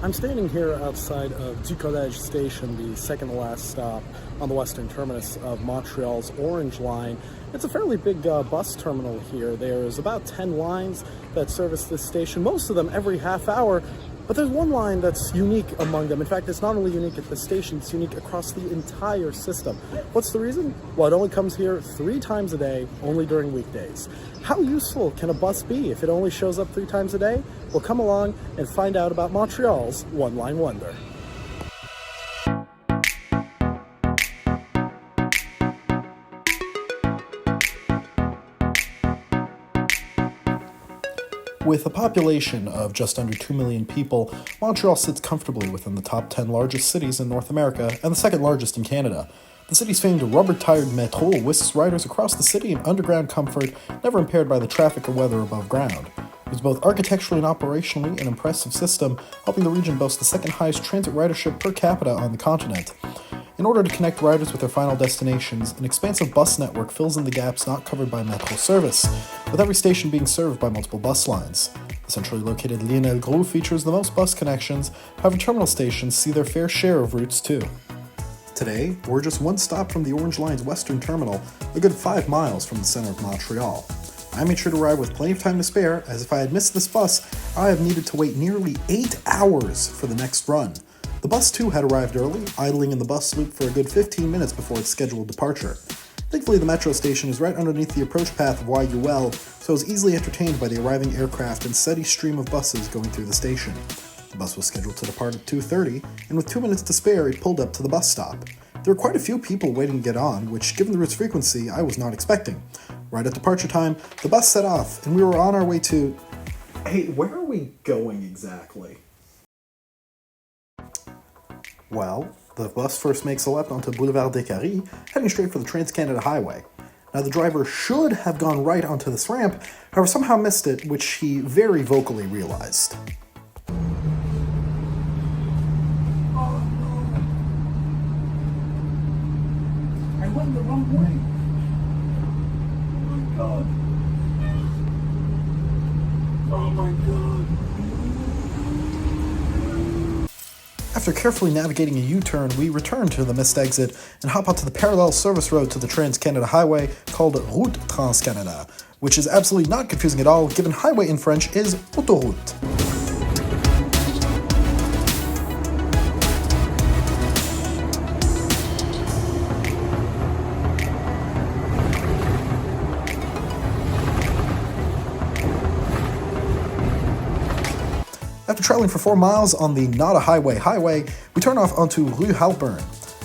I'm standing here outside of Du Collège Station, the second to last stop on the western terminus of Montreal's Orange Line. It's a fairly big bus terminal here. There's about 10 lines that service this station, most of them every half hour. But there's one line that's unique among them. In fact, it's not only unique at the station, it's unique across the entire system. What's the reason? Well, it only comes here 3 times a day, only during weekdays. How useful can a bus be if it only shows up 3 times a day? Well, come along and find out about Montreal's one-line wonder. With a population of just under 2 million people, Montreal sits comfortably within the top 10 largest cities in North America and the second largest in Canada. The city's famed rubber-tired metro whisks riders across the city in underground comfort, never impaired by the traffic or weather above ground. It is both architecturally and operationally an impressive system, helping the region boast the second highest transit ridership per capita on the continent. In order to connect riders with their final destinations, an expansive bus network fills in the gaps not covered by metro service, with every station being served by multiple bus lines. The centrally located Lionel Gros features the most bus connections, however terminal stations see their fair share of routes too. Today, we're just one stop from the Orange Line's western terminal, a good 5 miles from the center of Montreal. I made sure to arrive with plenty of time to spare, as if I had missed this bus, I have needed to wait nearly 8 hours for the next run. The bus too had arrived early, idling in the bus loop for a good 15 minutes before its scheduled departure. Thankfully, the metro station is right underneath the approach path of YUL, so I was easily entertained by the arriving aircraft and steady stream of buses going through the station. The bus was scheduled to depart at 2:30, and with 2 minutes to spare, it pulled up to the bus stop. There were quite a few people waiting to get on, which, given the route's frequency, I was not expecting. Right at departure time, the bus set off, and we were on our way to... Hey, where are we going exactly? Well, the bus first makes a left onto Boulevard des Carrés, heading straight for the Trans-Canada Highway. Now, the driver should have gone right onto this ramp, however somehow missed it, which he very vocally realized. Oh no! I went the wrong way! Oh my god! Oh my god! After carefully navigating a U-turn, we return to the missed exit and hop onto the parallel service road to the Trans-Canada Highway called Route Trans-Canada, which is absolutely not confusing at all, given highway in French is autoroute. After traveling for 4 miles on the not-a-highway, we turn off onto Rue Halpern.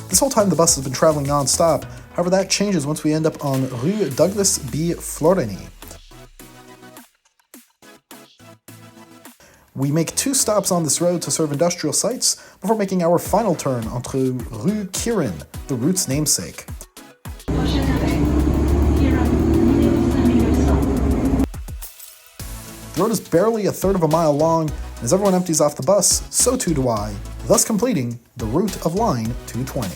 This whole time the bus has been traveling non-stop, however that changes once we end up on Rue Douglas B. Floreny. We make 2 stops on this road to serve industrial sites before making our final turn onto Rue Kieran, the route's namesake. The road is barely a third of a mile long, and as everyone empties off the bus, so too do I, thus completing the route of line 220.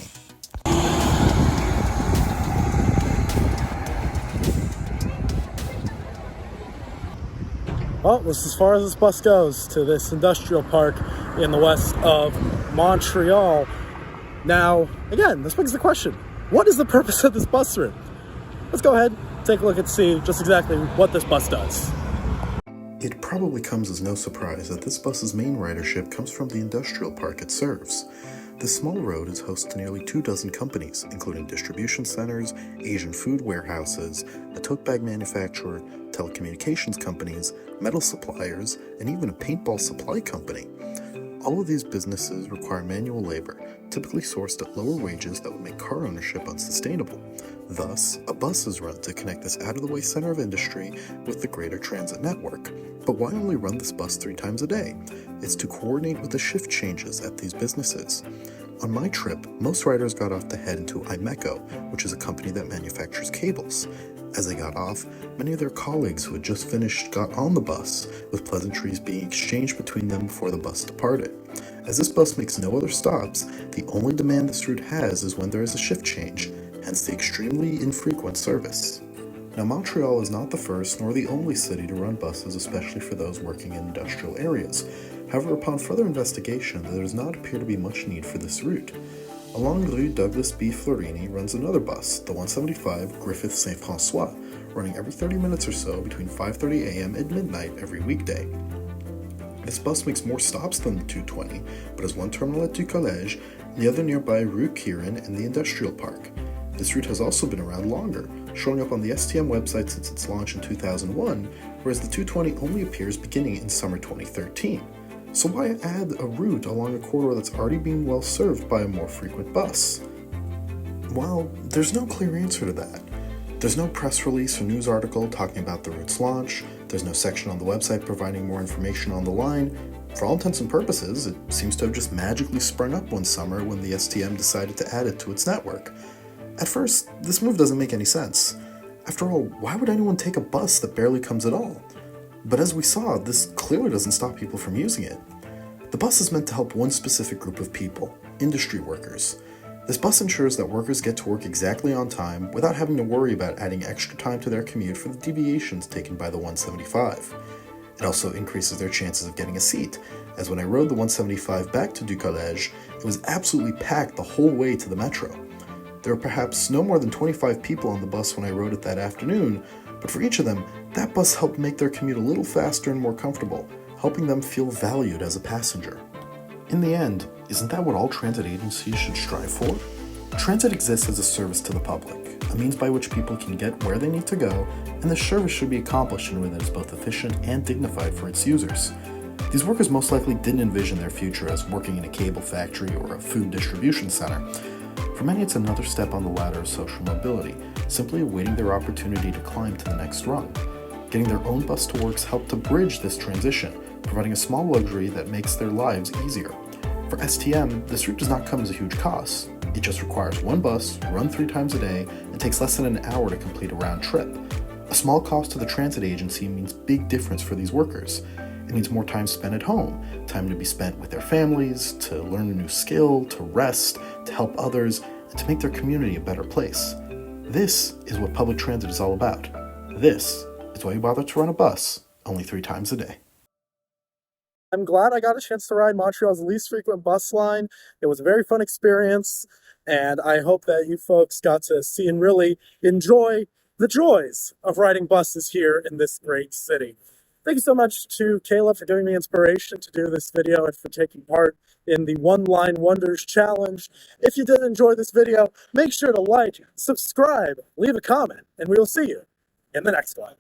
Well, this is as far as this bus goes to this industrial park in the west of Montreal. Now, again, this begs the question, what is the purpose of this bus route? Let's go ahead, take a look and see just exactly what this bus does. It probably comes as no surprise that this bus's main ridership comes from the industrial park it serves. This small road is host to nearly 24 companies, including distribution centers, Asian food warehouses, a tote bag manufacturer, telecommunications companies, metal suppliers, and even a paintball supply company. All of these businesses require manual labor, typically sourced at lower wages that would make car ownership unsustainable. Thus, a bus is run to connect this out-of-the-way center of industry with the greater transit network. But why only run this bus 3 times a day? It's to coordinate with the shift changes at these businesses. On my trip, most riders got off to head into Imeco, which is a company that manufactures cables. As they got off, many of their colleagues who had just finished got on the bus, with pleasantries being exchanged between them before the bus departed. As this bus makes no other stops, the only demand this route has is when there is a shift change, hence the extremely infrequent service. Now, Montreal is not the first nor the only city to run buses, especially for those working in industrial areas. However, upon further investigation, there does not appear to be much need for this route. Along Rue Douglas B. Florini runs another bus, the 175 Griffith Saint Francois, running every 30 minutes or so between 5:30 a.m. and midnight every weekday. This bus makes more stops than the 220, but has one terminal at Du Collège, the other nearby Rue Kieran and the Industrial Park. This route has also been around longer, showing up on the STM website since its launch in 2001, whereas the 220 only appears beginning in summer 2013. So why add a route along a corridor that's already being well served by a more frequent bus? Well, there's no clear answer to that. There's no press release or news article talking about the route's launch, there's no section on the website providing more information on the line. For all intents and purposes, it seems to have just magically sprung up one summer when the STM decided to add it to its network. At first, this move doesn't make any sense. After all, why would anyone take a bus that barely comes at all? But as we saw, this clearly doesn't stop people from using it. The bus is meant to help one specific group of people, industry workers. This bus ensures that workers get to work exactly on time without having to worry about adding extra time to their commute for the deviations taken by the 175. It also increases their chances of getting a seat, as when I rode the 175 back to Du Collège, it was absolutely packed the whole way to the metro. There were perhaps no more than 25 people on the bus when I rode it that afternoon, but for each of them, that bus helped make their commute a little faster and more comfortable, helping them feel valued as a passenger. In the end, isn't that what all transit agencies should strive for? Transit exists as a service to the public, a means by which people can get where they need to go, and the service should be accomplished in a way that is both efficient and dignified for its users. These workers most likely didn't envision their future as working in a cable factory or a food distribution center. For many, it's another step on the ladder of social mobility, simply awaiting their opportunity to climb to the next rung. Getting their own bus to works helped to bridge this transition, providing a small luxury that makes their lives easier. For STM, this route does not come as a huge cost. It just requires one bus, run 3 times a day, and takes less than an hour to complete a round trip. A small cost to the transit agency means big difference for these workers. It means more time spent at home, time to be spent with their families, to learn a new skill, to rest, to help others, and to make their community a better place. This is what public transit is all about. This is why you bother to run a bus only 3 times a day. I'm glad I got a chance to ride Montreal's least frequent bus line. It was a very fun experience, and I hope that you folks got to see and really enjoy the joys of riding buses here in this great city. Thank you so much to Caleb for giving me inspiration to do this video and for taking part in the One Line Wonders Challenge. If you did enjoy this video, make sure to like, subscribe, leave a comment, and we will see you in the next one.